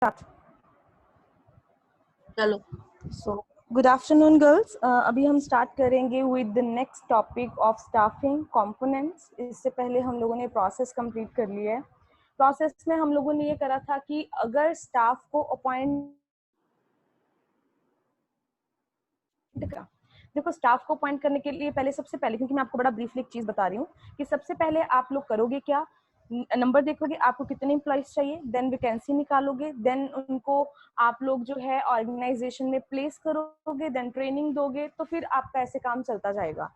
Start. चलो so good afternoon girls. अभी हम स्टार्ट करेंगे with the next topic of staffing components. इससे पहले हम लोगों ने प्रोसेस कंप्लीट कर लिया है। प्रोसेस में हम लोगों ने ये करा था कि अगर स्टाफ को अपॉइंट देखो, स्टाफ को अपॉइंट करने के लिए पहले सबसे पहले, क्योंकि मैं आपको बड़ा ब्रीफली एक चीज बता रही हूँ कि सबसे पहले आप लोग करोगे क्या, नंबर देखोगे आपको कितने एम्प्लॉइज चाहिए, देन वैकेंसी निकालोगे, देन उनको आप लोग जो है ऑर्गेनाइजेशन में प्लेस करोगे, देन ट्रेनिंग दोगे, तो फिर आपका ऐसे काम चलता जाएगा।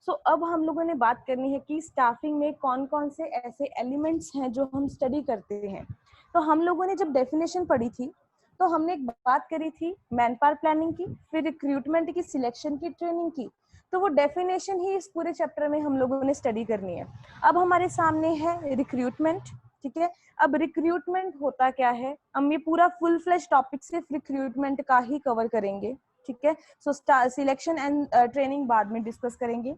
सो अब हम लोगों ने बात करनी है कि स्टाफिंग में कौन कौन से ऐसे एलिमेंट्स हैं जो हम स्टडी करते हैं। तो हम लोगों ने जब डेफिनेशन पढ़ी थी तो हमने एक बात करी थी मैन पावर प्लानिंग की, फिर रिक्रूटमेंट की, सिलेक्शन की, ट्रेनिंग की। तो वो डेफिनेशन ही इस पूरे चैप्टर में हम लोगों ने स्टडी करनी है। अब हमारे सामने है रिक्रूटमेंट, ठीक है। अब रिक्रूटमेंट होता क्या है, हम ये पूरा फुल फ्लेश टॉपिक सिर्फ रिक्रूटमेंट का ही कवर करेंगे, ठीक है। सो सिलेक्शन एंड ट्रेनिंग बाद में डिस्कस करेंगे।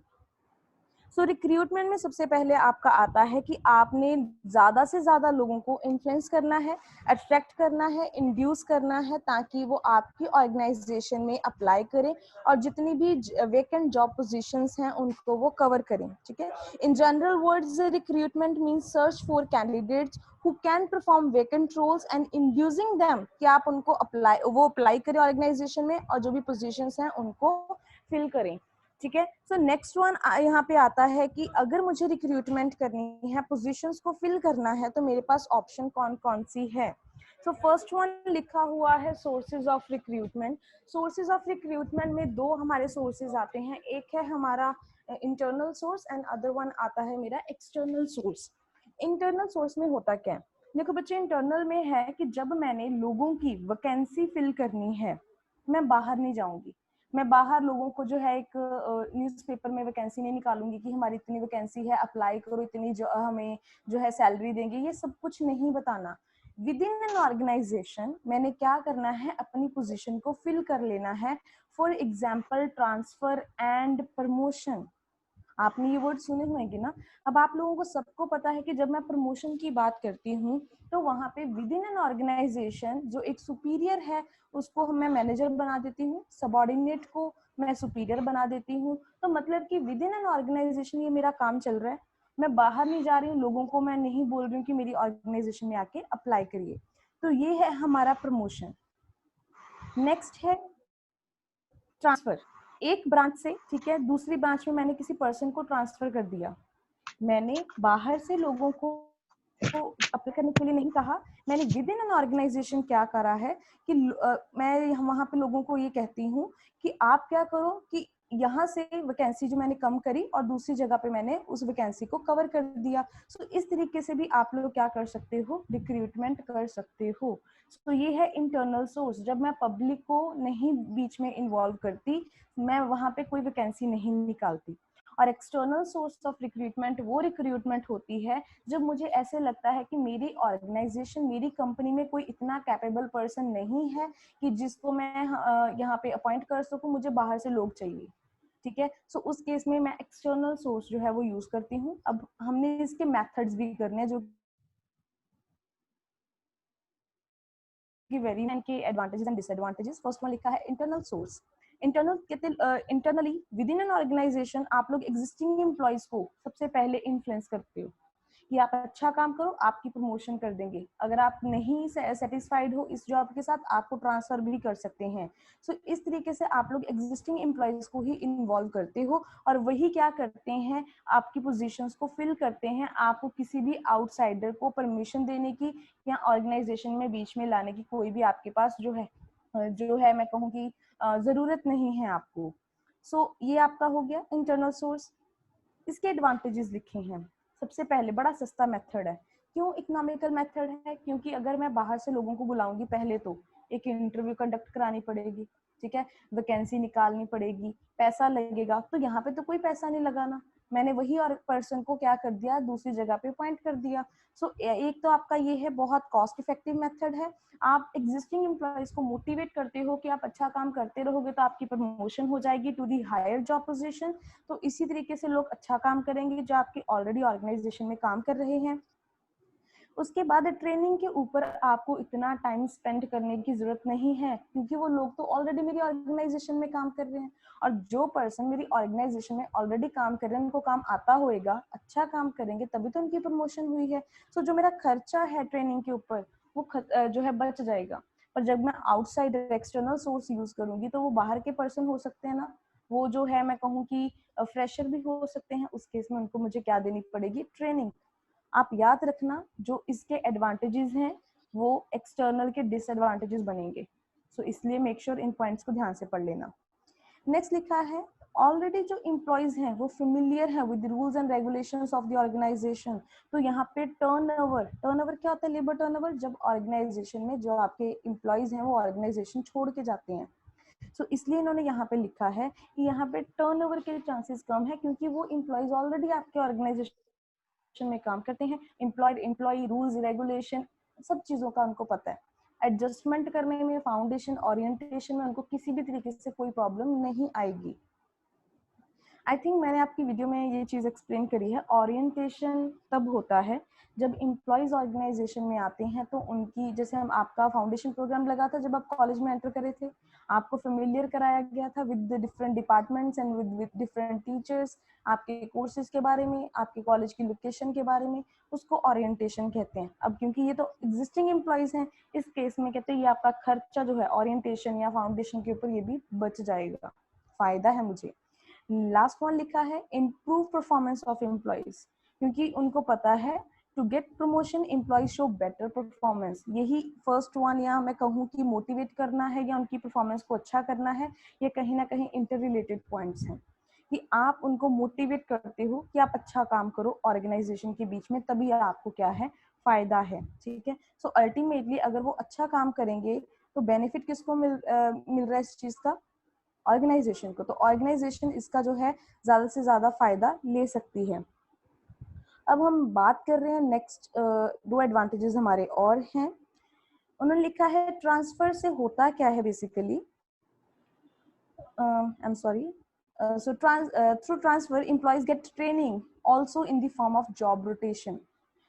सो रिक्रूटमेंट में सबसे पहले आपका आता है कि आपने ज्यादा से ज्यादा लोगों को इन्फ्लुएंस करना है, अट्रैक्ट करना है, इंड्यूस करना है, ताकि वो आपकी ऑर्गेनाइजेशन में अप्लाई करें और जितनी भी वेकेंट जॉब पोजीशंस हैं उनको वो कवर करें, ठीक है। In general words recruitment means search for candidates who can perform vacant roles and inducing them कि आप उनको अप्लाई करें ऑर्गेनाइजेशन में और जो भी पोजीशंस हैं उनको फिल करें, ठीक है। सो नेक्स्ट वन यहाँ पे आता है कि अगर मुझे रिक्रूटमेंट करनी है, पोजीशंस को फिल करना है, तो मेरे पास ऑप्शन कौन कौन सी है। सो फर्स्ट वन लिखा हुआ है sources of recruitment. Sources of recruitment में दो हमारे सोर्सेज आते हैं, एक है हमारा internal source and other one आता है मेरा एक्सटर्नल सोर्स। इंटरनल सोर्स में होता क्या है, देखो बच्चे, इंटरनल में है कि जब मैंने लोगों की वैकेंसी फिल करनी है, मैं बाहर नहीं जाऊंगी, मैं बाहर लोगों को जो है एक न्यूज़पेपर में वैकेंसी नहीं निकालूंगी कि हमारी इतनी वैकेंसी है, अप्लाई करो, इतनी जो हमें जो है सैलरी देंगे, ये सब कुछ नहीं बताना। विद इन एन ऑर्गेनाइजेशन मैंने क्या करना है, अपनी पोजीशन को फिल कर लेना है। For example transfer and promotion, आपने ये वर्ड सुने हुए हैं ना। अब आप लोगों को सबको पता है कि जब मैं प्रमोशन की बात करती हूँ तो वहां पे विद इन एन ऑर्गेनाइजेशन जो एक सुपीरियर है उसको मैं मैनेजर बना देती हूँ, सबऑर्डिनेट को मैं सुपीरियर बना देती हूँ। तो मतलब कि विद इन एन ऑर्गेनाइजेशन ये मेरा काम चल रहा है, मैं बाहर नहीं जा रही हूँ, लोगों को मैं नहीं बोल रही हूँ कि मेरी ऑर्गेनाइजेशन में आके अप्लाई करिए। तो ये है हमारा प्रमोशन। नेक्स्ट है ट्रांसफर, एक ब्रांच से, ठीक है, दूसरी ब्रांच में मैंने किसी पर्सन को ट्रांसफर कर दिया। मैंने बाहर से लोगों को अप्लाई करने के लिए नहीं कहा, मैंने विद इन एन ऑर्गेनाइजेशन क्या करा है कि मैं वहां पे लोगों को ये कहती हूँ कि आप क्या करो कि यहाँ से वैकेंसी जो मैंने कम करी और दूसरी जगह पे मैंने उस वैकेंसी को कवर कर दिया। सो इस तरीके से भी आप लोग क्या कर सकते हो, रिक्रूटमेंट कर सकते हो। तो ये है इंटरनल सोर्स, जब मैं पब्लिक को नहीं बीच में इन्वॉल्व करती, मैं वहां पे कोई वैकेंसी नहीं निकालती। और एक्सटर्नल सोर्स ऑफ रिक्रूटमेंट वो रिक्रूटमेंट होती है जब मुझे ऐसे लगता है कि मेरी ऑर्गेनाइजेशन, मेरी कंपनी में कोई इतना कैपेबल पर्सन नहीं है कि जिसको मैं यहाँ पे अपॉइंट कर सकूं, मुझे बाहर से लोग चाहिए, ठीक है। सो उस केस में मैं एक्सटर्नल सोर्स जो है वो यूज करती हूँ। अब हमने इसके मेथड्स भी करने हैं जो कि वेरी के advantages and disadvantages. First one लिखा है internal source. Internally within an organization आप लोग एग्जिस्टिंग एम्प्लॉयज को सबसे पहले इन्फ्लुएंस करते हो कि आप अच्छा काम करो, आपकी प्रमोशन कर देंगे। अगर आप नहीं सेटिस्फाइड हो इस जॉब के साथ, आपको ट्रांसफर भी कर सकते हैं। सो इस तरीके से आप लोग एग्जिस्टिंग एम्प्लॉयज को ही इन्वॉल्व करते हो और वही क्या करते हैं, आपकी पोजीशंस को फिल करते हैं। आपको किसी भी आउटसाइडर को परमिशन देने की या ऑर्गेनाइजेशन में बीच में लाने की कोई भी आपके पास जो है मैं कहूँ कि जरूरत नहीं है आपको। सो ये आपका हो गया इंटरनल सोर्स। इसके एडवांटेजेस लिखे हैं। सबसे पहले बड़ा सस्ता मेथड है। क्यों इकोनॉमिकल मेथड है? क्योंकि अगर मैं बाहर से लोगों को बुलाऊंगी, पहले तो एक इंटरव्यू कंडक्ट करानी पड़ेगी, ठीक है, वैकेंसी निकालनी पड़ेगी, पैसा लगेगा। तो यहाँ पे तो कोई पैसा नहीं लगाना, मैंने वही और पर्सन को क्या कर दिया, दूसरी जगह पे अपॉइंट कर दिया। सो एक तो आपका ये है बहुत कॉस्ट इफेक्टिव मेथड है। आप एग्जिस्टिंग एम्प्लॉयज को मोटिवेट करते हो कि आप अच्छा काम करते रहोगे तो आपकी प्रमोशन हो जाएगी to the higher job position. तो इसी तरीके से लोग अच्छा काम करेंगे जो आपकी ऑलरेडी ऑर्गेनाइजेशन में काम कर रहे हैं। उसके बाद ट्रेनिंग के ऊपर आपको इतना टाइम स्पेंड करने की जरूरत नहीं है, क्योंकि वो लोग तो ऑलरेडी मेरी ऑर्गेनाइजेशन में काम कर रहे हैं, और जो पर्सन मेरी ऑर्गेनाइजेशन में ऑलरेडी काम कर रहे हैं उनको काम आता होएगा, अच्छा काम करेंगे तभी तो उनकी प्रमोशन हुई है। सो जो मेरा खर्चा है ट्रेनिंग के ऊपर वो जो है बच जाएगा। पर जब मैं आउटसाइड एक्सटर्नल सोर्स यूज करूंगी तो वो बाहर के पर्सन हो सकते हैं ना, वो जो है मैं कहूँ कि फ्रेशर भी हो सकते हैं, उस केस में उनको मुझे क्या देनी पड़ेगी, ट्रेनिंग। आप याद रखना जो इसके एडवांटेजेस हैं वो एक्सटर्नल के डिसएडवांटेजेस बनेंगे। सो इसलिए मेक श्योर इन पॉइंट्स को ध्यान से पढ़ लेना। नेक्स्ट लिखा है ऑलरेडी जो एम्प्लॉयज हैं वो फेमिलियर है with rules and regulations of the organization. तो यहाँ पे टर्नओवर क्या होता है, लेबर टर्नओवर, जब ऑर्गेनाइजेशन में जो आपके एम्प्लॉयज हैं वो ऑर्गेनाइजेशन छोड़ के जाते हैं। सो इसलिए इन्होंने यहाँ पे लिखा है कि यहाँ पे टर्नओवर के चांसेस कम है, क्योंकि वो एम्प्लॉयज ऑलरेडी आपके ऑर्गेनाइजेशन में काम करते हैं। एम्प्लॉय रूल्स रेगुलेशन सब चीजों का उनको पता है। एडजस्टमेंट करने में, फाउंडेशन ओरिएंटेशन में उनको किसी भी तरीके से कोई प्रॉब्लम नहीं आएगी। आई थिंक मैंने आपकी वीडियो में ये चीज़ एक्सप्लेन करी है। ओरिएंटेशन तब होता है जब एम्प्लॉयज ऑर्गेनाइजेशन में आते हैं तो उनकी, जैसे हम आपका फाउंडेशन प्रोग्राम लगा था जब आप कॉलेज में एंटर करे थे, आपको फेमिलियर कराया गया था with different departments and with different teachers, आपके कोर्सेज के बारे में, आपके कॉलेज की लोकेशन के बारे में, उसको ओरिएंटेशन कहते हैं। अब क्योंकि ये तो एग्जिस्टिंग एम्प्लॉयज हैं, इस केस में कहते हैं ये आपका खर्चा जो है ओरिएंटेशन या फाउंडेशन के ऊपर ये भी बच जाएगा, फायदा है मुझे। लास्ट वन लिखा है इम्प्रूव परफॉर्मेंस ऑफ एम्प्लॉयज, क्योंकि उनको पता है to get promotion employees show better performance. यही फर्स्ट वन, या मैं कहूँ कि मोटिवेट करना है या उनकी परफॉर्मेंस को अच्छा करना है, ये कहीं ना कहीं इंटर रिलेटेड पॉइंट्स हैं कि आप उनको मोटिवेट करते हो कि आप अच्छा काम करो ऑर्गेनाइजेशन के बीच में, तभी आपको क्या है, फायदा है। ठीक है, सो अल्टीमेटली अगर वो अच्छा काम करेंगे तो बेनिफिट किसको मिल रहा है इस चीज का, ऑर्गेनाइजेशन को। तो ऑर्गेनाइजेशन इसका जो है ज्यादा से ज्यादा फायदा ले सकती है। अब हम बात कर रहे हैं नेक्स्ट, दो एडवांटेजेस हमारे और हैं। उन्होंने लिखा है ट्रांसफर से होता क्या है basically, I am sorry, so through transfer employees get training also in the form of job rotation।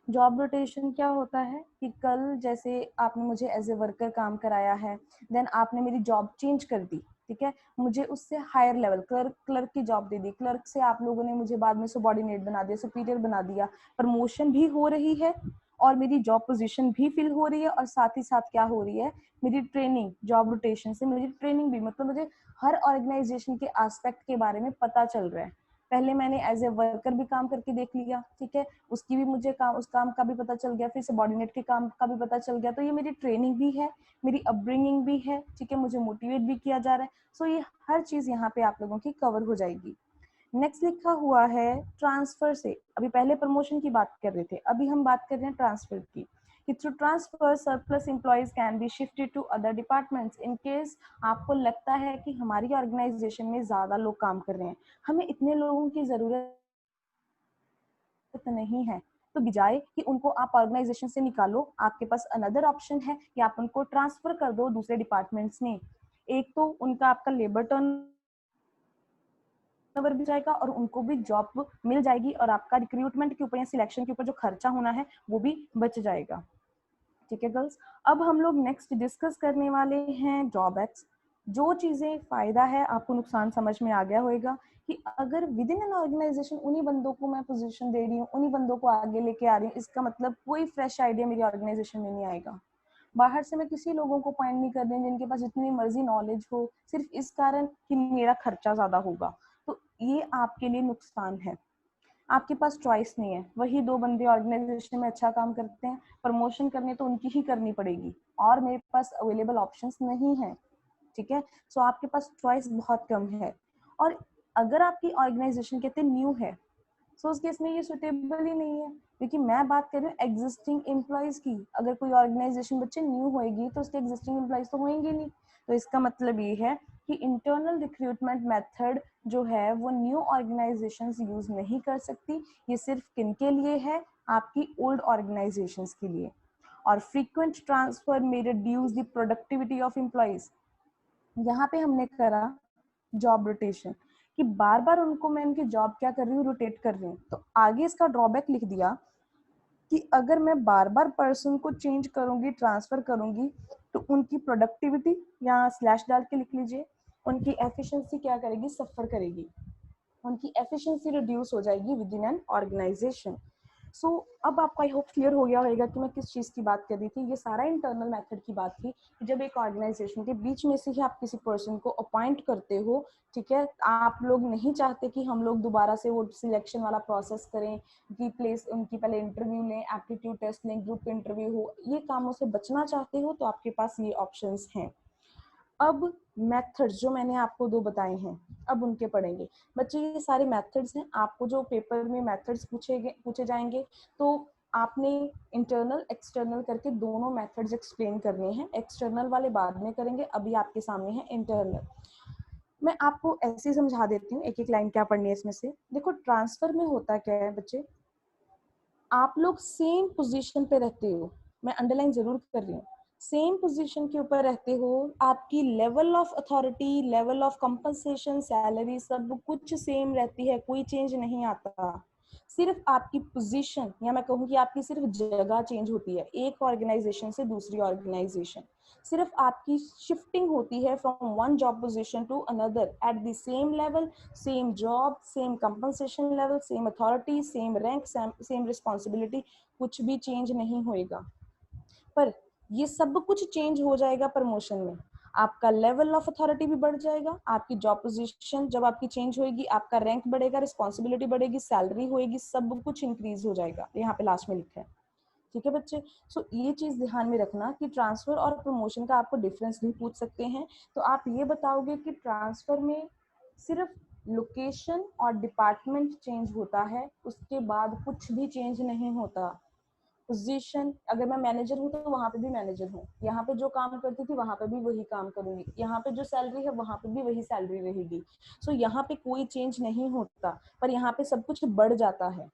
Job rotation क्या होता है कि कल जैसे आपने मुझे एज ए वर्कर काम कराया है, देन आपने मेरी जॉब चेंज कर दी, ठीक है, मुझे उससे हायर लेवल क्लर्क की जॉब दे दी, क्लर्क से आप लोगों ने मुझे बाद में सबॉर्डिनेट बना दिया, सुपीरियर बना दिया, प्रमोशन भी हो रही है और मेरी जॉब पोजीशन भी फिल हो रही है, और साथ ही साथ क्या हो रही है, मेरी ट्रेनिंग, जॉब रोटेशन से मेरी ट्रेनिंग भी, मतलब मुझे हर ऑर्गेनाइजेशन के एस्पेक्ट के बारे में पता चल रहा है। पहले मैंने एज ए वर्कर भी काम करके देख लिया, ठीक है, उसकी भी मुझे काम, उस काम का भी पता चल गया, फिर सबॉर्डिनेट के काम का भी पता चल गया, तो ये मेरी ट्रेनिंग भी है, मेरी अपब्रिंगिंग भी है, ठीक है, मुझे मोटिवेट भी किया जा रहा है। सो ये हर चीज यहाँ पे आप लोगों की कवर हो जाएगी। नेक्स्ट लिखा हुआ है ट्रांसफर से, अभी पहले प्रमोशन की बात कर रहे थे, अभी हम बात कर रहे हैं ट्रांसफर की, कि through transfer surplus employees can be shifted to other departments. In case आपको लगता है कि हमारी ऑर्गेनाइजेशन में ज्यादा लोग काम कर रहे हैं, हमें इतने लोगों की जरूरत नहीं है, तो बजाय कि उनको आप ऑर्गेनाइजेशन से निकालो, आपके पास अनदर ऑप्शन है कि आप उनको ट्रांसफर कर दो दूसरे डिपार्टमेंट्स में। एक तो उनका आपका लेबर टर्न भी जाएगा और उनको भी जॉब मिल जाएगी, और आपका रिक्रूटमेंट के ऊपर या सिलेक्शन के ऊपर जो खर्चा होना है वो भी बच जाएगा। ठीक है गर्ल्स, अब हम लोग नेक्स्ट डिस्कस करने वाले हैं ड्रॉबैक्स। जो चीजें फायदा है आपको नुकसान समझ में आ गया होगा कि अगर विद इन एन ऑर्गेनाइजेशन उन्हीं बंदों को मैं पोजीशन दे रही हूँ, उन्हीं बंदों को आगे लेके आ रही हूँ, इसका मतलब कोई फ्रेश आइडिया मेरी ऑर्गेनाइजेशन में नहीं आएगा। बाहर से मैं किसी लोगों को पॉइंट नहीं कर रही जिनके पास जितनी मर्जी नॉलेज हो, सिर्फ इस कारण कि मेरा खर्चा ज्यादा होगा, तो ये आपके लिए नुकसान है। आपके पास चॉइस नहीं है, वही दो बंदे ऑर्गेनाइजेशन में अच्छा काम करते हैं, प्रमोशन करनी तो उनकी ही करनी पड़ेगी और मेरे पास अवेलेबल ऑप्शंस नहीं है। ठीक है, सो आपके पास चॉइस बहुत कम है। और अगर आपकी ऑर्गेनाइजेशन कहते न्यू है, सो उस केस में ये सुटेबल ही नहीं है, क्योंकि मैं बात कर रही हूँ एग्जिस्टिंग एम्प्लॉयज की। अगर कोई ऑर्गेनाइजेशन बच्चे न्यू होएगी तो उसके एग्जिस्टिंग एम्प्लॉयज तो होंगे नहीं। तो इसका मतलब ये है कि इंटरनल रिक्रूटमेंट मेथड जो है वो न्यू ऑर्गेनाइजेशंस यूज नहीं कर सकती। ये सिर्फ किनके लिए है, आपकी ओल्ड ऑर्गेनाइजेशंस के लिए। और frequent transfer may reduce the productivity of employees। यहाँ पे हमने करा जॉब रोटेशन कि बार बार उनको मैं इनकी जॉब क्या कर रही हूँ, रोटेट कर रही हूँ, तो आगे इसका ड्रॉबैक लिख दिया कि अगर मैं बार बार पर्सन को चेंज करूंगी, ट्रांसफर करूंगी, तो उनकी प्रोडक्टिविटी, या स्लैश डाल के लिख लीजिए, उनकी एफिशिएंसी क्या करेगी, सफर करेगी, उनकी एफिशिएंसी रिड्यूस हो जाएगी विद इन एन ऑर्गेनाइजेशन। सो अब आपको आई होप क्लियर हो गया होगा कि मैं किस चीज़ की बात कर रही थी। ये सारा इंटरनल मेथड की बात थी कि जब एक ऑर्गेनाइजेशन के बीच में से ही आप किसी पर्सन को अपॉइंट करते हो, ठीक है, आप लोग नहीं चाहते कि हम लोग दोबारा से वो सिलेक्शन वाला प्रोसेस करें कि प्लेस उनकी पहले इंटरव्यू लें, एप्टीट्यूड टेस्ट लें, ग्रुप इंटरव्यू हो, ये कामों से बचना चाहते हो तो आपके पास ये ऑप्शंस हैं। अब मेथड्स जो मैंने आपको दो बताए हैं, अब उनके पढ़ेंगे बच्चे। ये सारे मेथड्स हैं, आपको जो पेपर में मेथड्स पूछे जाएंगे तो आपने इंटरनल एक्सटर्नल करके दोनों मेथड्स एक्सप्लेन करने हैं। एक्सटर्नल वाले बाद में करेंगे, अभी आपके सामने है इंटरनल। मैं आपको ऐसे समझा देती हूँ, एक एक लाइन क्या पढ़नी है इसमें से। देखो, ट्रांसफर में होता क्या है बच्चे, आप लोग सेम पोजीशन पे रहते हो, मैं अंडरलाइन जरूर कर रही हूँ, सेम पोजीशन के ऊपर रहते हो, आपकी level of authority, level of compensation, salary सब कुछ सेम रहती है, कोई चेंज नहीं आता। सिर्फ आपकी पोजीशन, या मैं कहूँ कि आपकी सिर्फ जगह चेंज होती है एक ऑर्गेनाइजेशन से दूसरी ऑर्गेनाइजेशन। सिर्फ आपकी शिफ्टिंग होती है from one job position to another at the same level, same job, same compensation level, same authority, same rank, same responsibility, कुछ भी चेंज नहीं होएगा। पर ये सब कुछ चेंज हो जाएगा प्रमोशन में। आपका लेवल ऑफ अथॉरिटी भी बढ़ जाएगा, आपकी जॉब पोजीशन जब आपकी चेंज होएगी, आपका रैंक बढ़ेगा, रिस्पॉन्सिबिलिटी बढ़ेगी, सैलरी होएगी, सब कुछ इंक्रीज हो जाएगा। यहाँ पे लास्ट में लिखा है, ठीक है बच्चे। सो ये चीज ध्यान में रखना कि ट्रांसफर और प्रमोशन का आपको डिफरेंस भी पूछ सकते हैं। तो आप ये बताओगे कि ट्रांसफर में सिर्फ लोकेशन और डिपार्टमेंट चेंज होता है, उसके बाद कुछ भी चेंज नहीं होता। पोजीशन, अगर मैं मैनेजर हूँ तो वहां पे भी मैनेजर हूँ, यहाँ पे जो काम करती थी वहां पे भी वही काम करूंगी, यहाँ पे जो सैलरी है वहां पे भी वही सैलरी रहेगी। सो यहाँ पे कोई चेंज नहीं होता, पर यहाँ पे सब कुछ बढ़ जाता है।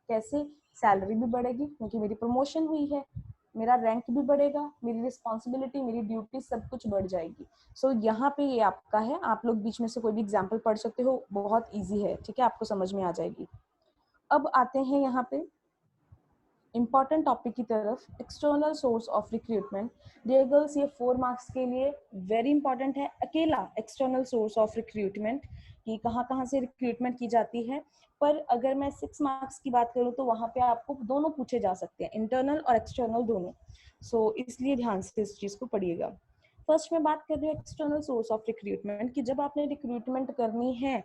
कैसे? सैलरी भी बढ़ेगी क्योंकि मेरी प्रमोशन हुई है, मेरा रैंक भी बढ़ेगा, मेरी रिस्पॉन्सिबिलिटी, मेरी ड्यूटी सब कुछ बढ़ जाएगी। सो यहाँ पे ये आपका है, आप लोग बीच में से कोई भी एग्जाम्पल पढ़ सकते हो, बहुत ईजी है, ठीक है, आपको समझ में आ जाएगी। अब आते हैं यहाँ पे इंपॉर्टेंट टॉपिक की तरफ, external source of recruitment. Dear girls, ये 4 मार्क्स के लिए वेरी इंपॉर्टेंट है, अकेला एक्सटर्नल सोर्स ऑफ रिक्रूटमेंट कि कहाँ कहाँ से रिक्रूटमेंट की जाती है। पर अगर मैं 6 मार्क्स की बात करूँ तो वहाँ पे आपको दोनों पूछे जा सकते हैं, इंटरनल और एक्सटर्नल दोनों। सो इसलिए ध्यान से इस चीज़ को पढ़िएगा। फर्स्ट मैं बात कर रही हूँ एक्सटर्नल सोर्स ऑफ रिक्रूटमेंट कि जब आपने रिक्रूटमेंट करनी है,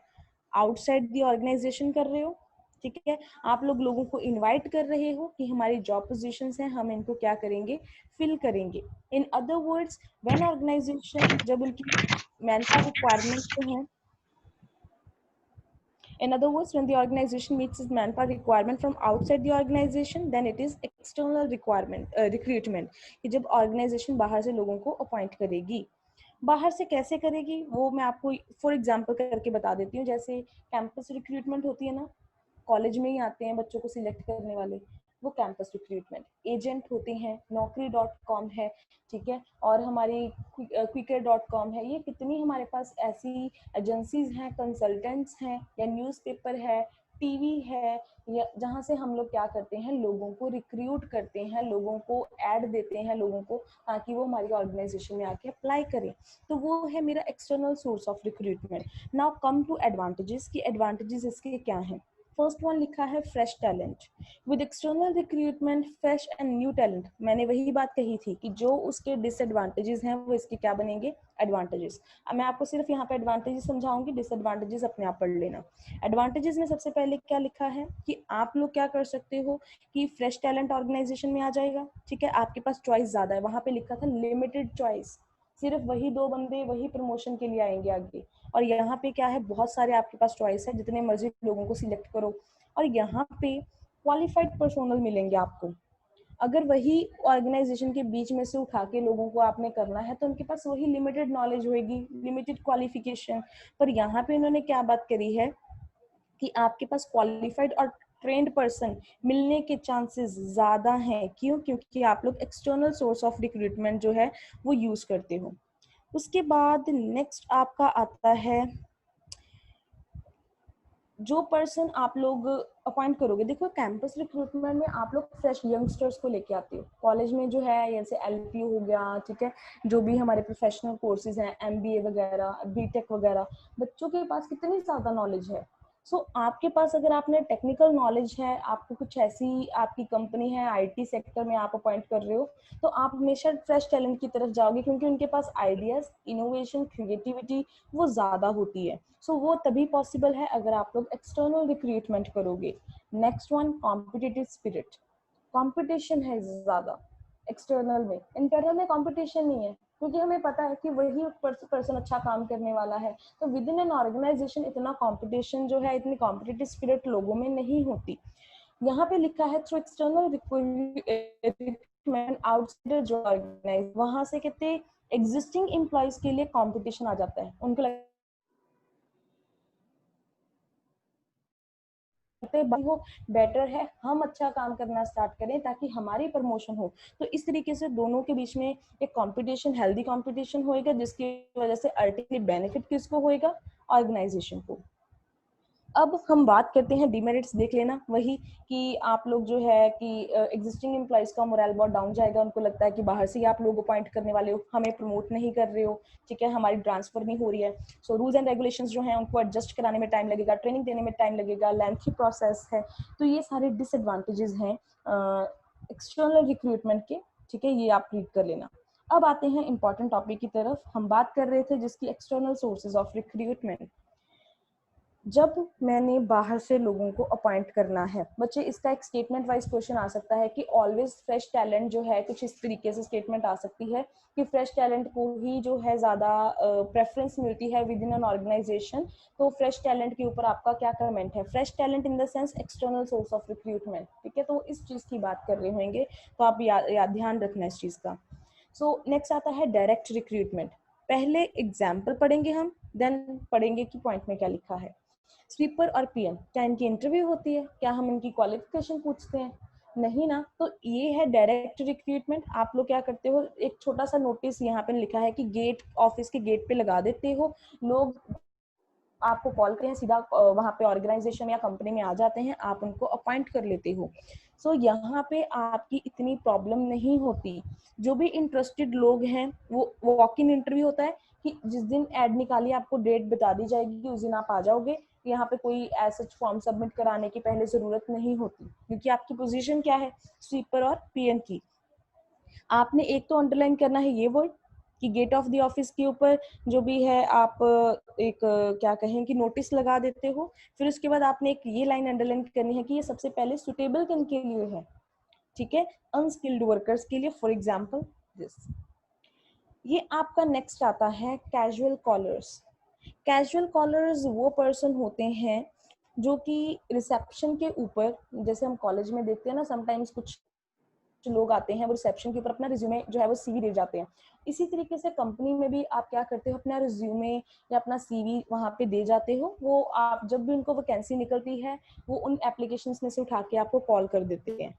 आउटसाइड दी ऑर्गेनाइजेशन कर रहे हो, ठीक है, आप लोग लोगों को इनवाइट कर रहे हो कि हमारी जॉब पोजीशंस हैं, हम इनको क्या करेंगे, फिल करेंगे। In other words, when organization जब उनकी मैन पावर रिक्वायरमेंट जो है, in other words, when the organization meets its manpower requirement from outside the organization, then it is external requirement recruitment कि जब organization बाहर से लोगों को अपॉइंट करेगी। बाहर से कैसे करेगी वो मैं आपको फॉर एग्जांपल करके बता देती हूँ। जैसे कैंपस रिक्रूटमेंट होती है ना, कॉलेज में ही आते हैं बच्चों को सिलेक्ट करने वाले, वो कैंपस रिक्रूटमेंट। एजेंट होते हैं, naukri.com है, ठीक है, और हमारी क्विकर.com है, ये कितनी हमारे पास ऐसी एजेंसीज हैं, कंसल्टेंट्स हैं, या न्यूज़पेपर है, टीवी है, या जहाँ से हम लोग क्या करते हैं, लोगों को रिक्रूट करते हैं, लोगों को ऐड देते हैं लोगों को, ताकि वो हमारी ऑर्गेनाइजेशन में आके अप्लाई करें। तो वो है मेरा external source of recruitment. Now come to advantages कि एडवांटेजेस इसके क्या हैं। फर्स्ट वन लिखा है fresh talent. With external recruitment fresh and new talent, मैंने वही बात कही थी कि जो उसके डिसएडवांटेजेस हैं वो इसके क्या बनेंगे, एडवांटेजेस। अब मैं आपको सिर्फ यहाँ पे एडवांटेजेस समझाऊंगी, डिसएडवांटेजेस अपने आप पढ़ लेना। एडवांटेजेस में सबसे पहले क्या लिखा है कि आप लोग क्या कर सकते हो कि फ्रेश टैलेंट ऑर्गेनाइजेशन में आ जाएगा, ठीक है, आपके पास चॉइस ज्यादा है। वहां पे लिखा था लिमिटेड चॉइस, सिर्फ वही 2 बंदे वही प्रमोशन के लिए आएंगे आगे। और यहाँ पे क्या है, बहुत सारे आपके पास चॉइस है, जितने मर्जी लोगों को सिलेक्ट करो। और यहाँ पे क्वालिफाइड पर्सोनल मिलेंगे आपको। अगर वही ऑर्गेनाइजेशन के बीच में से उठा के लोगों को आपने करना है तो उनके पास वही लिमिटेड नॉलेज होगी, लिमिटेड क्वालिफिकेशन। पर यहाँ पे इन्होंने क्या बात करी है कि आपके पास क्वालिफाइड और ट्रेंड पर्सन मिलने के चांसेस ज्यादा हैं। क्यों? क्योंकि आप लोग एक्सटर्नल सोर्स ऑफ रिक्रूटमेंट जो है वो यूज करते हो। उसके बाद नेक्स्ट आपका आता है जो पर्सन आप लोग अपॉइंट करोगे, देखो कैंपस रिक्रूटमेंट में आप लोग फ्रेश यंगस्टर्स को लेके आते हो। कॉलेज में जो है जैसे एलपीयू हो गया, ठीक है, जो भी हमारे प्रोफेशनल कोर्सेज हैं, एमबीए वगैरह, बीटेक वगैरह, बच्चों के पास कितनी ज्यादा नॉलेज है। सो आपके पास अगर आपने टेक्निकल नॉलेज है, आपको कुछ ऐसी आपकी कंपनी है आईटी सेक्टर में आप अपॉइंट कर रहे हो, तो आप हमेशा फ्रेश टैलेंट की तरफ जाओगे, क्योंकि उनके पास आइडियाज, इनोवेशन, क्रिएटिविटी वो ज्यादा होती है। सो वो तभी पॉसिबल है अगर आप लोग एक्सटर्नल रिक्रूटमेंट करोगे। Next one, competitive spirit. Competition है ज्यादा एक्सटर्नल में, इंटरनल में कंपटीशन नहीं है, क्योंकि हमें पता है कि वही पर्सन अच्छा काम करने वाला है। तो विद इन एन ऑर्गेनाइजेशन इतना कंपटीशन जो है, इतनी कॉम्पिटिटिव स्पिरिट लोगों में नहीं होती। यहाँ पे लिखा है थ्रू एक्सटर्नल रिक्रूटमेंट आउटसाइडर जो ऑर्गेनाइज, वहां से कितने एग्जिस्टिंग एम्प्लॉयज के लिए कंपटीशन आ जाता है। उनको लगता हो बेटर है हम अच्छा काम करना स्टार्ट करें ताकि हमारी प्रमोशन हो। तो इस तरीके से दोनों के बीच में एक कंपटीशन, हेल्दी कंपटीशन होएगा, जिसकी वजह से अल्टीमेटली बेनिफिट किसको होएगा? ऑर्गेनाइजेशन को। अब हम बात करते हैं डिमेरिट्स, देख लेना वही कि आप लोग जो है कि एग्जिस्टिंग एम्प्लॉइज का मोरल बहुत डाउन जाएगा। उनको लगता है कि बाहर से ही आप लोग अपॉइंट करने वाले हो, हमें प्रमोट नहीं कर रहे हो, ठीक है, हमारी ट्रांसफर नहीं हो रही है। सो रूल्स एंड रेगुलेशंस जो हैं उनको एडजस्ट कराने में टाइम लगेगा, ट्रेनिंग देने में टाइम लगेगा, लेंथी प्रोसेस है। तो ये सारे डिसएडवांटेजेस हैं एक्सटर्नल रिक्रूटमेंट के, ठीक है, ये आप रीड कर लेना। अब आते हैं इंपॉर्टेंट टॉपिक की तरफ। हम बात कर रहे थे जिसकी एक्सटर्नल सोर्सेज ऑफ रिक्रूटमेंट। जब मैंने बाहर से लोगों को अपॉइंट करना है, बच्चे इसका एक स्टेटमेंट वाइज क्वेश्चन आ सकता है कि ऑलवेज फ्रेश टैलेंट जो है, कुछ इस तरीके से स्टेटमेंट आ सकती है कि फ्रेश टैलेंट को ही जो है ज्यादा प्रेफरेंस मिलती है विद इन एन ऑर्गेनाइजेशन। तो फ्रेश टैलेंट के ऊपर आपका क्या कमेंट है? Fresh talent in the sense external source of recruitment, ठीक है, तो इस चीज की बात कर रहे होंगे, तो आप ध्यान रखना इस चीज का। सो नेक्स्ट आता है डायरेक्ट रिक्रूटमेंट। पहले एग्जाम्पल पढ़ेंगे हम, देन पढ़ेंगे कि पॉइंट में क्या लिखा है। स्वीपर और पीएम, क्या इनकी इंटरव्यू होती है? क्या हम इनकी क्वालिफिकेशन पूछते हैं? नहीं ना। तो ये है डायरेक्ट रिक्रूटमेंट। आप लोग क्या करते हो, एक छोटा सा नोटिस यहाँ पे लिखा है कि गेट, ऑफिस के गेट पे लगा देते हो, लोग आपको कॉल करते हैं, सीधा वहां पे ऑर्गेनाइजेशन या कंपनी में आ जाते हैं, आप उनको अपॉइंट कर लेते हो। सो यहाँ पे आपकी इतनी प्रॉब्लम नहीं होती। जो भी इंटरेस्टेड लोग हैं वो वॉक इन इंटरव्यू होता है कि जिस दिन एड निकाली आपको डेट बता दी जाएगी कि उस दिन आप आ जाओगे। यहाँ पे कोई ऐसा फॉर्म सबमिट कराने की पहले जरूरत नहीं होती, क्योंकि आपकी पोजीशन क्या है? स्वीपर और पीएम की। आपने एक तो अंडरलाइन करना है ये वर्ड कि गेट ऑफ द ऑफिस के ऊपर जो भी है आप एक क्या कहें कि नोटिस लगा देते हो। फिर उसके बाद आपने एक ये लाइन अंडरलाइन करनी है कि ये सबसे पहले सुटेबल किन के लिए है, ठीक है, अनस्किल्ड वर्कर्स के लिए, फॉर एग्जांपल दिस। ये आपका नेक्स्ट आता है कैजुअल कॉलर्स। कैजुअल कॉलर्स वो पर्सन होते हैं जो कि रिसेप्शन के ऊपर, जैसे हम कॉलेज में देखते हैं ना, समटाइम्स कुछ लोग आते हैं वो रिसेप्शन के ऊपर अपना रिज्यूमे जो है वो सीवी दे जाते हैं। इसी तरीके से कंपनी में भी आप क्या करते हो, अपना रिज्यूमे या अपना सीवी वहां पे दे जाते हो। वो आप जब भी उनको वैकेंसी निकलती है वो उन एप्लीकेशंस में से उठा के आपको कॉल कर देते हैं।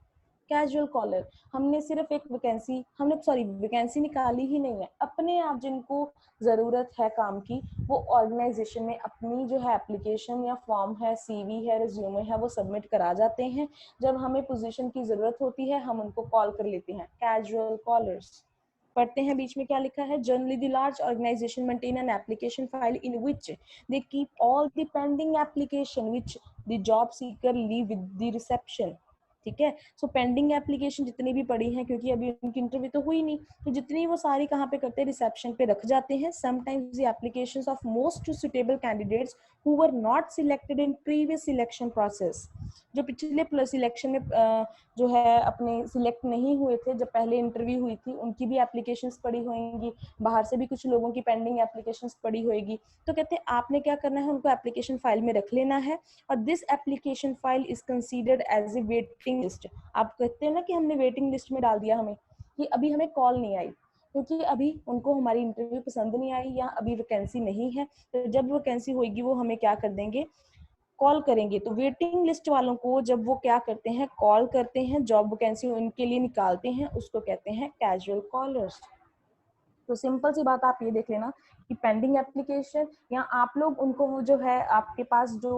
कैजुअल कॉलर, हमने सिर्फ एक वैकेंसी, हमने सॉरी वैकेंसी निकाली ही नहीं है, अपने आप जिनको जरूरत है काम की, वो ऑर्गेनाइजेशन में अपनी जो है एप्लीकेशन या फॉर्म है, सीवी है, रिज्यूमे है, वो सबमिट करा जाते हैं। जब हमें पोजीशन की जरूरत होती है हम उनको कॉल कर लेते हैं, कैजुअल कॉलर्स। पढ़ते हैं बीच में क्या लिखा है। Generally the large organization maintain an application file in which they keep all the pending application which the job seeker leave with the reception, ठीक है। सो पेंडिंग एप्लीकेशन जितनी भी पड़ी हैं, क्योंकि अभी उनकी इंटरव्यू तो हुई नहीं, तो जितनी वो सारी कहाँ पे करते हैं, रिसेप्शन पे रख जाते हैं। Sometimes the applications of most suitable candidates who were not selected in previous selection process, जो पिछले सिलेक्शन में जो है अपने सिलेक्ट नहीं हुए थे, जब पहले इंटरव्यू हुई थी, उनकी भी एप्लीकेशंस पड़ी होंगी, बाहर से भी कुछ लोगों की पेंडिंग एप्लीकेशंस पड़ी होगी। तो कहते हैं आपने क्या करना है, उनको एप्लीकेशन फाइल में रख लेना है, और this application file is considered as a waiting list. आप कहते हैं ना कि हमने वेटिंग लिस्ट में डाल दिया हमें, कि अभी हमें कॉल नहीं आई, क्योंकि अभी उनको हमारी इंटरव्यू पसंद नहीं आई या अभी वैकेंसी नहीं है। तो जब वैकेंसी होगी वो हमें क्या कर देंगे, कॉल करेंगे। तो वेटिंग लिस्ट वालों को जब वो क्या करते हैं, कॉल करते हैं, जॉब वैकेंसी उनके लिए निकालते हैं, उसको कहते हैं कैजुअल कॉलर्स। तो सिंपल सी बात आप ये देख लेना कि पेंडिंग एप्लीकेशन या आप लोग उनको वो जो है आपके पास जो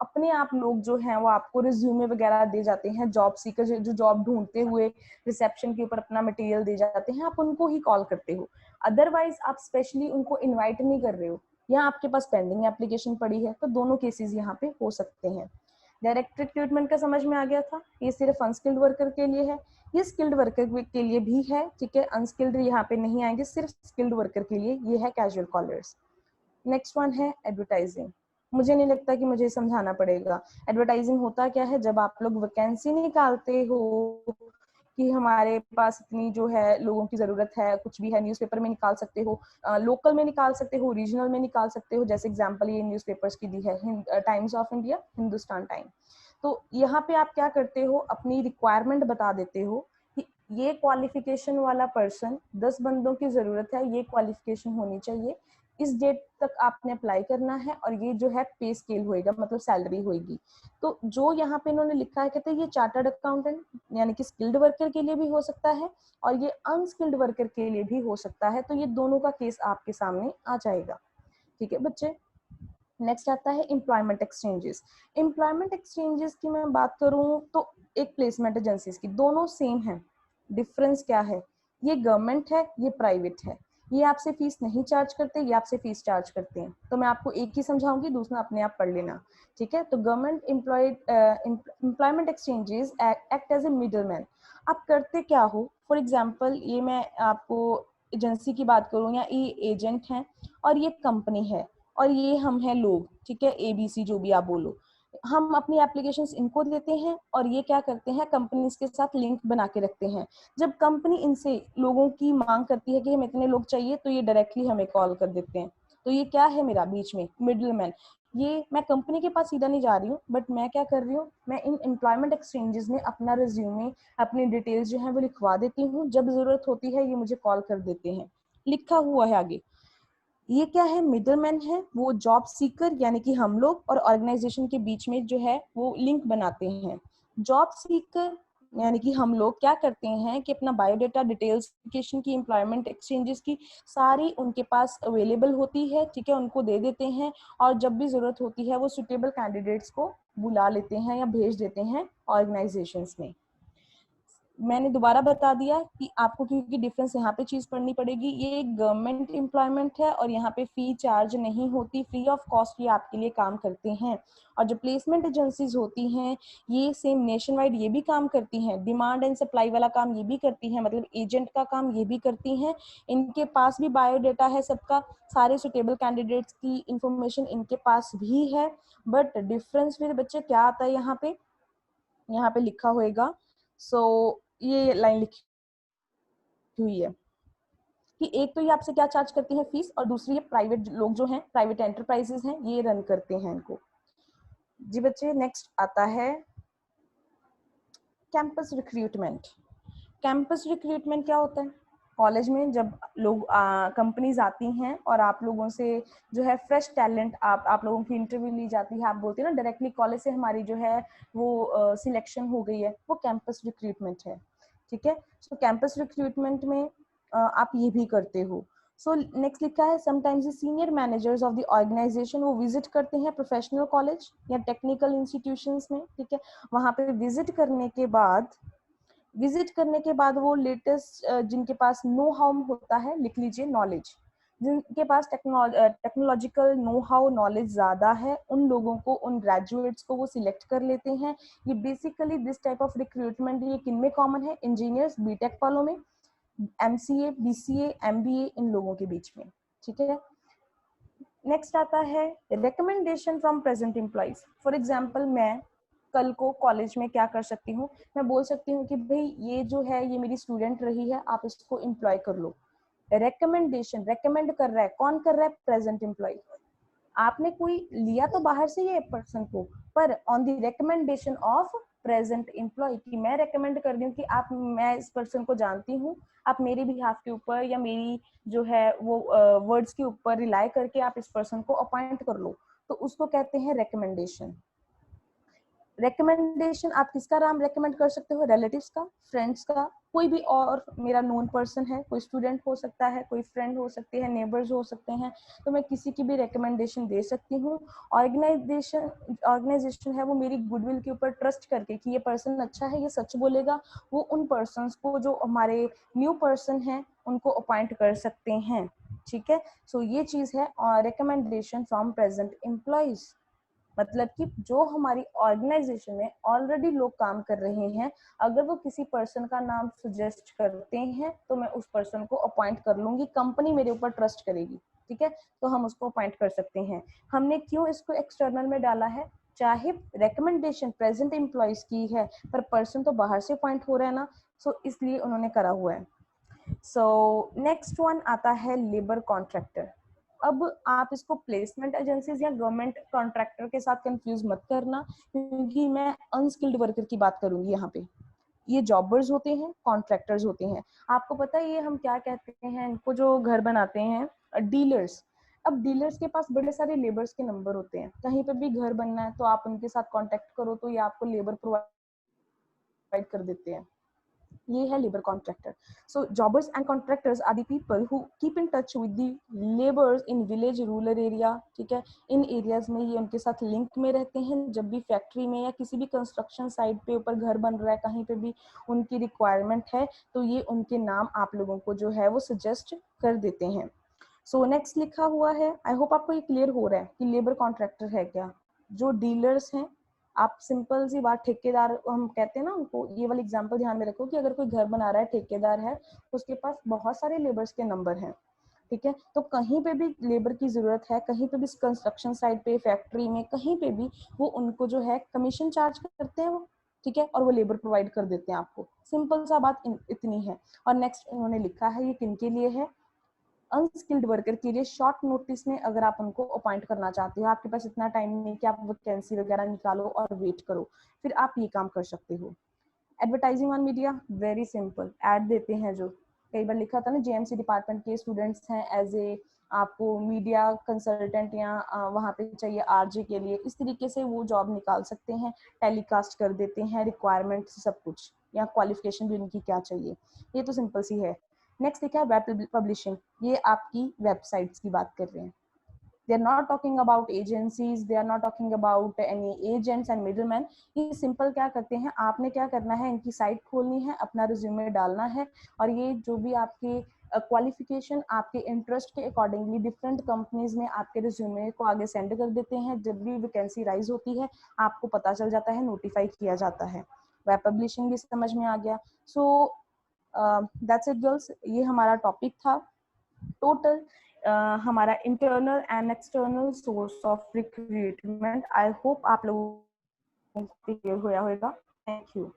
अपने आप लोग जो हैं वो आपको रिज्यूमे वगैरह दे जाते हैं, जॉब सीकर जो जॉब ढूंढते हुए रिसेप्शन के ऊपर अपना मटेरियल दे जाते हैं, आप उनको ही कॉल करते हो। अदरवाइज आप स्पेशली उनको इन्वाइट नहीं कर रहे हो, या आपके पास पेंडिंग एप्लीकेशन पड़ी है, तो दोनों केसेस यहाँ पे हो सकते हैं। डायरेक्ट रिक्रूटमेंट का समझ में आ गया था, ये सिर्फ अनस्किल्ड वर्कर के लिए है, ये स्किल्ड वर्कर के लिए भी है, ठीक है, अनस्किल्ड यहाँ पे नहीं आएंगे, सिर्फ स्किल्ड वर्कर के लिए ये है कैजुअल कॉलर्स। नेक्स्ट वन है एडवर्टाइजिंग। मुझे नहीं लगता कि मुझे समझाना पड़ेगा एडवर्टाइजिंग होता क्या है। जब आप लोग वैकेंसी निकालते हो कि हमारे पास इतनी जो है लोगों की जरूरत है, कुछ भी है, न्यूज़पेपर में निकाल सकते हो, लोकल में निकाल सकते हो, रीजनल में निकाल सकते हो, जैसे एग्जांपल ये न्यूज़पेपर्स की दी है, times of India, Hindustan time. तो यहाँ पे आप क्या करते हो, अपनी रिक्वायरमेंट बता देते हो कि ये क्वालिफिकेशन वाला पर्सन, 10 बंदों की जरूरत है, ये क्वालिफिकेशन होनी चाहिए, इस डेट तक आपने अप्लाई करना है, और ये जो है पे स्केल होएगा, मतलब सैलरी होएगी। तो जो यहाँ पे इन्होंने लिखा है, कहते हैं ये चार्टर्ड अकाउंटेंट यानी कि स्किल्ड वर्कर के लिए भी हो सकता है और ये अनस्किल्ड वर्कर के लिए भी हो सकता है। तो ये दोनों का केस आपके सामने आ जाएगा। ठीक है बच्चे। नेक्स्ट आता है एम्प्लॉयमेंट एक्सचेंजेस। एम्प्लॉयमेंट एक्सचेंजेस की मैं बात करूं तो एक प्लेसमेंट एजेंसीज की, दोनों सेम है। डिफरेंस क्या है, ये गवर्नमेंट है, ये प्राइवेट है। ये आपसे फीस नहीं चार्ज करते, ये आपसे फीस चार्ज करते हैं। तो मैं आपको एक ही समझाऊंगी, दूसरा अपने आप पढ़ लेना, ठीक है। तो government employment exchanges act as a middle man. आप करते क्या हो, फॉर एग्जाम्पल ये मैं आपको एजेंसी की बात करूँ, या ये एजेंट हैं और ये कंपनी है और ये हम हैं लोग, ठीक है, ABC जो भी आप बोलो। हम अपनी एप्लीकेशंस इनको देते हैं और ये क्या करते हैं, कंपनीज के साथ लिंक बना के रखते हैं। जब कंपनी इनसे लोगों की मांग करती है कि हमें इतने लोग चाहिए, तो ये डायरेक्टली हमें कॉल कर देते हैं। तो ये क्या है, मेरा बीच में मिडल मैन। ये मैं कंपनी के पास सीधा नहीं जा रही हूँ, बट मैं क्या कर रही हूँ, मैं इन एम्प्लॉयमेंट एक्सचेंजेस में अपना रिज्यूमे, अपनी डिटेल्स जो है वो लिखवा देती हूँ। जब जरूरत होती है ये मुझे कॉल कर देते हैं। लिखा हुआ है आगे, ये क्या है, मिडलमैन है, वो जॉब सीकर यानी कि हम लोग और ऑर्गेनाइजेशन के बीच में जो है वो लिंक बनाते हैं। जॉब सीकर यानी कि हम लोग क्या करते हैं कि अपना बायोडाटा डिटेल्स एप्लीकेशन की, एम्प्लॉयमेंट एक्सचेंजेस की सारी उनके पास अवेलेबल होती है, ठीक है, उनको दे देते हैं। और जब भी जरूरत होती है वो सुटेबल कैंडिडेट्स को बुला लेते हैं या भेज देते हैं ऑर्गेनाइजेशंस में। मैंने दोबारा बता दिया कि आपको क्योंकि डिफरेंस यहाँ पे चीज पढ़नी पड़ेगी। ये गवर्नमेंट एम्प्लॉयमेंट है और यहाँ पे फी चार्ज नहीं होती, फ्री ऑफ कॉस्ट ये आपके लिए काम करते हैं। और जो प्लेसमेंट एजेंसीज होती हैं ये सेम नेशन वाइड ये भी काम करती हैं, डिमांड एंड सप्लाई वाला काम ये भी करती हैं, मतलब एजेंट का काम ये भी करती हैं। इनके पास भी बायोडाटा है सबका, सारे सुटेबल कैंडिडेट्स की इंफॉर्मेशन इनके पास भी है। बट डिफरेंस फिर बच्चे क्या आता है, यहाँ पे लिखा होएगा। सो ये लाइन लिखी हुई है कि एक तो ये आपसे क्या चार्ज करती है फीस, और दूसरी ये प्राइवेट लोग जो हैं, प्राइवेट एंटरप्राइजेस हैं, ये रन करते हैं इनको। जी बच्चे, नेक्स्ट आता है कैंपस रिक्रूटमेंट। कैंपस रिक्रूटमेंट क्या होता है, कॉलेज में जब लोग कंपनीज आती हैं और आप लोगों से जो है फ्रेश टैलेंट, आप लोगों की इंटरव्यू ली जाती है, आप बोलते हैं ना डायरेक्टली कॉलेज से हमारी जो है वो सिलेक्शन हो गई है, वो कैंपस रिक्रूटमेंट है, ठीक है। सो कैंपस रिक्रूटमेंट में आप ये भी करते हो। सो नेक्स्ट लिखा है sometimes the senior managers of the organization वो विजिट करते हैं प्रोफेशनल कॉलेज या टेक्निकल इंस्टीट्यूशंस में, ठीक है। वहां पे विजिट करने के बाद वो लेटेस्ट जिनके पास नो हाउ होता है, लिख लीजिए नॉलेज, जिनके पास टेक्नोलॉजिकल नो हाउ नॉलेज ज्यादा है, उन लोगों को, उन ग्रेजुएट्स को वो सिलेक्ट कर लेते हैं। ये basically this type of recruitment ये किन में कॉमन है, इंजीनियर्स बीटेक वालों में, MCA BCA MBA इन लोगों के बीच में, ठीक है। नेक्स्ट आता है recommendation from present employees. For example मैं कल को कॉलेज में क्या कर सकती हूँ, मैं बोल सकती हूँ कि भाई ये जो है ये मेरी स्टूडेंट रही है, आप इसको एम्प्लॉय कर लो। रिकमेंडेशन, रेकमेंड कर रहा है, कौन कर रहा है, प्रेजेंट एम्प्लॉय। आपने कोई लिया तो बाहर से ये पर्सन को, पर on the recommendation of present employee, कि मैं रेकमेंड कर रही हूँ कि आप, मैं इस पर्सन को जानती हूँ, आप मेरी बिहाफ के ऊपर या मेरी जो है वो वर्ड्स के ऊपर रिलाई करके आप इस पर्सन को अपॉइंट कर लो, तो उसको कहते हैं रिकमेंडेशन। रिकमेंडेशन आप किसका नाम रेकमेंड कर सकते हो? रिलेटिव्स का, फ्रेंड्स का, कोई भी और मेरा नोन पर्सन है, कोई स्टूडेंट हो सकता है, कोई फ्रेंड हो सकते हैं, नेबर्स हो सकते हैं, तो मैं किसी की भी रिकमेंडेशन दे सकती हूँ। ऑर्गेनाइजेशन है वो मेरी गुडविल के ऊपर ट्रस्ट करके कि ये पर्सन अच्छा है, ये सच बोलेगा, वो उन पर्सन्स को जो हमारे न्यू पर्सन है उनको अपॉइंट कर सकते हैं। ठीक है, सो ये चीज है रिकमेंडेशन फ्रॉम प्रेजेंट एम्प्लॉइज। मतलब कि जो हमारी ऑर्गेनाइजेशन में ऑलरेडी लोग काम कर रहे हैं, अगर वो किसी पर्सन का नाम सजेस्ट करते हैं तो मैं उस पर्सन को अपॉइंट कर लूंगी, कंपनी मेरे ऊपर ट्रस्ट करेगी। ठीक है, तो हम उसको अपॉइंट कर सकते हैं। हमने क्यों इसको एक्सटर्नल में डाला है? चाहे रिकमेंडेशन प्रेजेंट एम्प्लॉयज की है पर पर्सन तो बाहर से अपॉइंट हो रहा है ना, सो इसलिए उन्होंने करा हुआ है। सो नेक्स्ट वन आता है लेबर कॉन्ट्रैक्टर। अब आप इसको प्लेसमेंट एजेंसीज या गवर्नमेंट कॉन्ट्रैक्टर के साथ कंफ्यूज मत करना, क्योंकि मैं अनस्किल्ड वर्कर की बात करूंगी यहाँ पे। ये जॉबर्स होते हैं, कॉन्ट्रैक्टर्स होते हैं। आपको पता है ये हम क्या कहते हैं इनको, जो घर बनाते हैं, डीलर्स। अब डीलर्स के पास बड़े सारे लेबर्स के नंबर होते हैं, कहीं पे भी घर बनना है तो आप उनके साथ कांटेक्ट करो तो ये आपको लेबर प्रोवाइड कर देते हैं। ये है labour contractor. So jobbers and contractors are the people who keep in touch with the labours in village, rural area. ठीक है, इन एरियाज में ये उनके साथ लिंक में रहते हैं। जब भी फैक्ट्री में या किसी भी कंस्ट्रक्शन साइट पे ऊपर घर बन रहा है, कहीं पे भी उनकी रिक्वायरमेंट है, तो ये उनके नाम आप लोगों को जो है वो सजेस्ट कर देते हैं। सो नेक्स्ट लिखा हुआ है, आई होप आपको ये क्लियर हो रहा है कि लेबर कॉन्ट्रैक्टर है क्या। जो डीलर्स हैं, आप सिंपल सी बात, ठेकेदार हम कहते हैं ना उनको, ये वाली एग्जांपल ध्यान में रखो कि अगर कोई घर बना रहा है, ठेकेदार है, उसके पास बहुत सारे लेबर्स के नंबर हैं। ठीक है, तो कहीं पे भी लेबर की जरूरत है, कहीं पे भी कंस्ट्रक्शन साइट पे, फैक्ट्री में, कहीं पे भी वो उनको जो है कमीशन चार्ज करते हैं वो। ठीक है, और वो लेबर प्रोवाइड कर देते हैं आपको। सिंपल सा बात इतनी है। और नेक्स्ट उन्होंने लिखा है, ये किनके लिए है? अनस्किल्ड वर्कर के लिए शॉर्ट नोटिस में अगर आप उनको अपॉइंट करना चाहते हो, आपके पास इतना टाइम नहीं कि आप वैकेंसी वगैरह निकालो और वेट करो, फिर आप ये काम कर सकते हो। Advertising on media, very simple, ad देते हैं। जो कई बार लिखा था ना, जेएमसी डिपार्टमेंट के स्टूडेंट्स हैं, एज ए आपको मीडिया कंसल्टेंट या वहाँ पे चाहिए आरजे के लिए, इस तरीके से वो जॉब निकाल सकते हैं, टेलीकास्ट कर देते हैं रिक्वायरमेंट सब कुछ, या क्वालिफिकेशन भी उनकी क्या चाहिए। ये तो सिंपल सी है। नेक्स्ट देखा है वेब पब्लिशिंग, ये आपकी वेबसाइट्स की बात कर रहे हैं। they are not talking about agencies, they are not talking about any agents and middlemen। ये सिंपल क्या करते हैं, आपने क्या करना है, इनकी साइट खोलनी है, अपना रिज्यूमे डालना है, और ये जो भी आपके क्वालिफिकेशन आपके इंटरेस्ट के अकॉर्डिंगली डिफरेंट कंपनीज में आपके रिज्यूमे को आगे सेंड कर देते हैं। जब भी वैकेंसी राइज होती है आपको पता चल जाता है, नोटिफाई किया जाता है। वेब पब्लिशिंग भी समझ में आ गया। सो दैट्स इट गर्ल्स, ये हमारा टॉपिक था। टोटल हमारा internal and external source of recruitment. I hope आप लोगों को क्लियर होया होगा। Thank you.